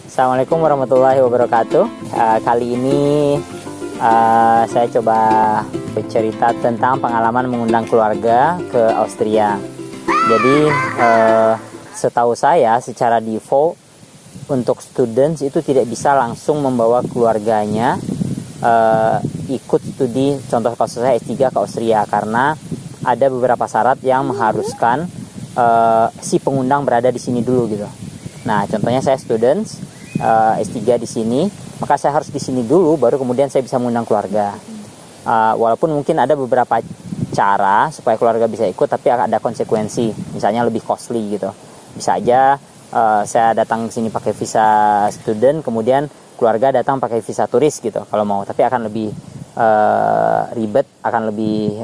Assalamualaikum warahmatullahi wabarakatuh. Kali ini saya coba bercerita tentang pengalaman mengundang keluarga ke Austria. Jadi setahu saya secara default untuk students itu tidak bisa langsung membawa keluarganya ikut studi, contoh kasus saya S3 ke Austria, karena ada beberapa syarat yang mengharuskan si pengundang berada di sini dulu gitu. Nah, contohnya saya students S3 di sini, maka saya harus di sini dulu baru kemudian saya bisa mengundang keluarga. Walaupun mungkin ada beberapa cara supaya keluarga bisa ikut, tapi ada konsekuensi, misalnya lebih costly gitu. Bisa aja saya datang ke sini pakai visa student, kemudian keluarga datang pakai visa turis gitu kalau mau, tapi akan lebih ribet, akan lebih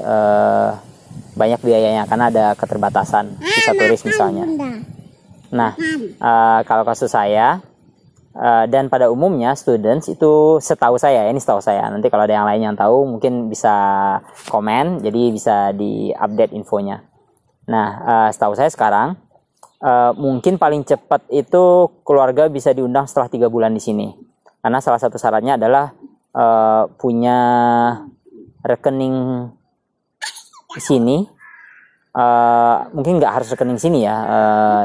banyak biayanya karena ada keterbatasan visa turis misalnya. Nah, kalau kasus saya dan pada umumnya students itu setahu saya, ini setahu saya, nanti kalau ada yang lain yang tahu mungkin bisa komen, jadi bisa di-update infonya. Nah, setahu saya sekarang mungkin paling cepat itu keluarga bisa diundang setelah 3 bulan di sini, karena salah satu syaratnya adalah punya rekening di sini. Mungkin nggak harus rekening sini ya,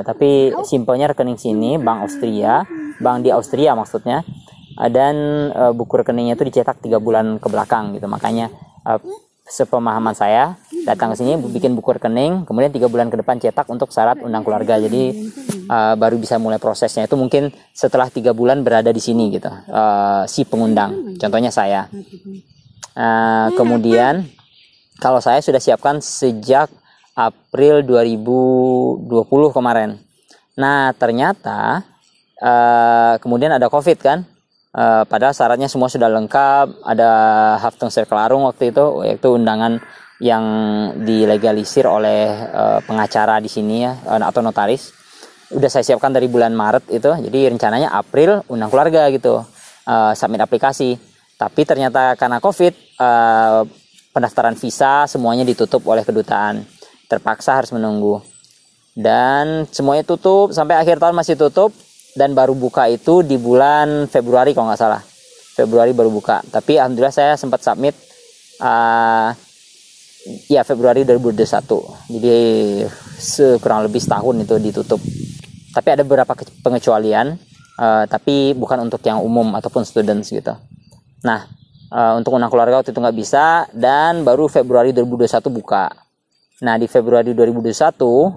tapi simpelnya rekening sini, bank Austria, bank di Austria maksudnya, dan buku rekeningnya itu dicetak 3 bulan ke belakang gitu. Makanya sepemahaman saya datang ke sini bikin buku rekening, kemudian 3 bulan ke depan cetak untuk syarat undang keluarga. Jadi baru bisa mulai prosesnya itu mungkin setelah 3 bulan berada di sini gitu, si pengundang, contohnya saya. Kemudian kalau saya sudah siapkan sejak April 2020 kemarin. Nah, ternyata kemudian ada COVID kan. Padahal syaratnya semua sudah lengkap, ada Haftungserklärung waktu itu, yaitu undangan yang dilegalisir oleh pengacara di sini ya, atau notaris. Udah saya siapkan dari bulan Maret itu. Jadi rencananya April undang keluarga gitu, submit aplikasi. Tapi ternyata karena COVID, pendaftaran visa semuanya ditutup oleh kedutaan. Terpaksa harus menunggu, dan semuanya tutup sampai akhir tahun masih tutup, dan baru buka itu di bulan Februari kalau nggak salah. Februari baru buka, tapi alhamdulillah saya sempat submit ya Februari 2021. Jadi kurang lebih setahun itu ditutup. Tapi ada beberapa pengecualian, tapi bukan untuk yang umum ataupun students gitu. Nah, untuk undang keluarga waktu itu nggak bisa, dan baru Februari 2021 buka. Nah, di Februari 2021,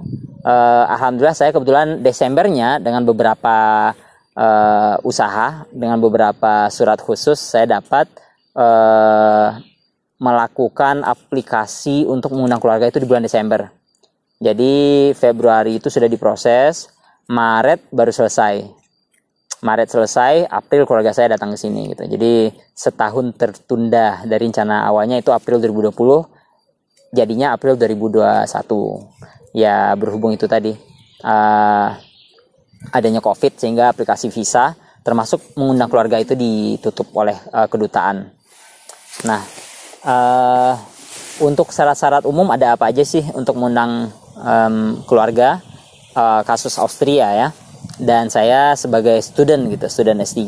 alhamdulillah saya kebetulan Desembernya dengan beberapa usaha, dengan beberapa surat khusus, saya dapat melakukan aplikasi untuk mengundang keluarga itu di bulan Desember. Jadi Februari itu sudah diproses, Maret baru selesai. Maret selesai, April keluarga saya datang ke sini gitu. Jadi setahun tertunda dari rencana awalnya itu April 2020. Jadinya April 2021. Ya berhubung itu tadi adanya COVID, sehingga aplikasi visa termasuk mengundang keluarga itu ditutup oleh kedutaan. Nah, untuk syarat-syarat umum ada apa aja sih untuk mengundang keluarga kasus Austria ya. Dan saya sebagai student gitu, student S3.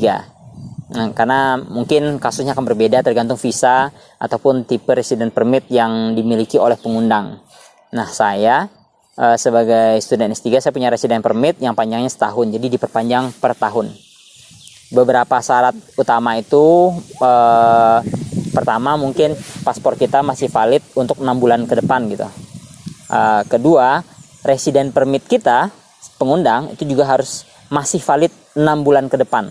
Nah, karena mungkin kasusnya akan berbeda tergantung visa ataupun tipe resident permit yang dimiliki oleh pengundang. Nah, saya sebagai student S3 saya punya resident permit yang panjangnya setahun, jadi diperpanjang per tahun. Beberapa syarat utama itu pertama mungkin paspor kita masih valid untuk 6 bulan ke depan gitu. Kedua, resident permit kita pengundang itu juga harus masih valid 6 bulan ke depan.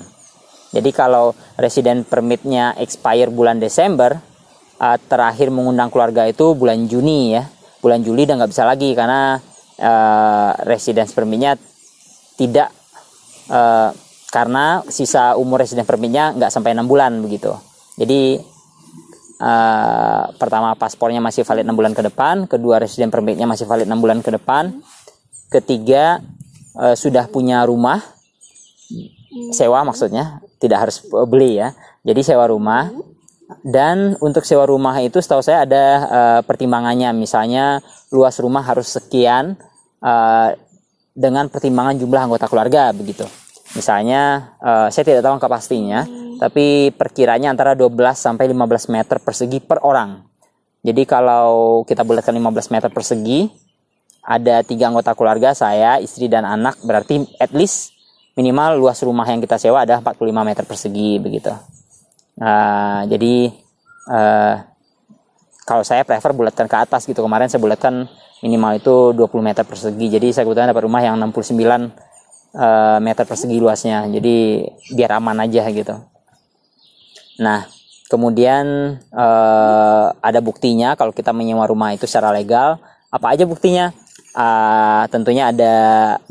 Jadi kalau resident permitnya expire bulan Desember, terakhir mengundang keluarga itu bulan Juni ya. Bulan Juli udah nggak bisa lagi karena residence permitnya tidak, karena sisa umur resident permitnya nggak sampai 6 bulan begitu. Jadi pertama paspornya masih valid 6 bulan ke depan, kedua resident permitnya masih valid 6 bulan ke depan, ketiga sudah punya rumah sewa, maksudnya tidak harus beli ya, jadi sewa rumah. Dan untuk sewa rumah itu setahu saya ada pertimbangannya, misalnya luas rumah harus sekian dengan pertimbangan jumlah anggota keluarga begitu. Misalnya, saya tidak tahu angka pastinya, tapi perkiranya antara 12 sampai 15 meter persegi per orang. Jadi kalau kita bulatkan 15 meter persegi, ada 3 anggota keluarga, saya, istri, dan anak, berarti at least minimal luas rumah yang kita sewa ada 45 meter persegi begitu. Jadi kalau saya prefer bulatkan ke atas gitu. Kemarin saya bulatkan minimal itu 20 meter persegi. Jadi saya kebetulan dapat rumah yang 69 meter persegi luasnya. Jadi biar aman aja gitu. Nah, kemudian ada buktinya kalau kita menyewa rumah itu secara legal. Apa aja buktinya? Tentunya ada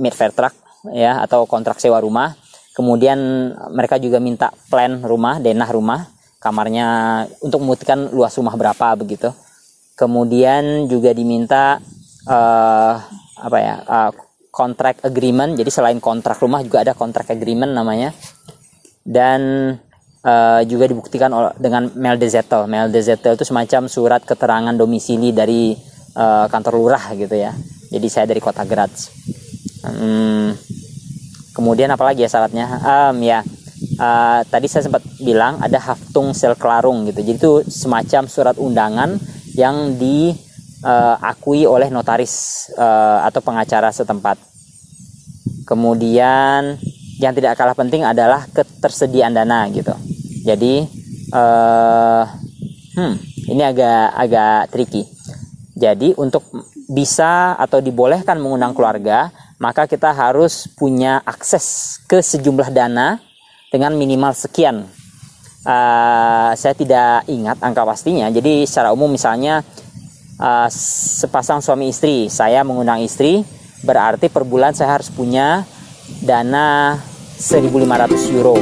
Mietvertrag ya, atau kontrak sewa rumah. Kemudian mereka juga minta plan rumah, denah rumah, kamarnya untuk membuktikan luas rumah berapa begitu. Kemudian juga diminta contract agreement. Jadi selain kontrak rumah juga ada contract agreement namanya. Dan juga dibuktikan dengan meldezettel. Meldezettel itu semacam surat keterangan domisili dari kantor lurah gitu ya. Jadi saya dari Kota Graz. Kemudian apalagi ya syaratnya? Tadi saya sempat bilang ada Haftungsverklarung gitu. Jadi itu semacam surat undangan yang diakui oleh notaris atau pengacara setempat. Kemudian yang tidak kalah penting adalah ketersediaan dana gitu. Jadi ini agak tricky. Jadi untuk bisa atau dibolehkan mengundang keluarga, maka kita harus punya akses ke sejumlah dana dengan minimal sekian. Saya tidak ingat angka pastinya. Jadi secara umum misalnya sepasang suami istri, saya mengundang istri, berarti per bulan saya harus punya dana 1.500 euro.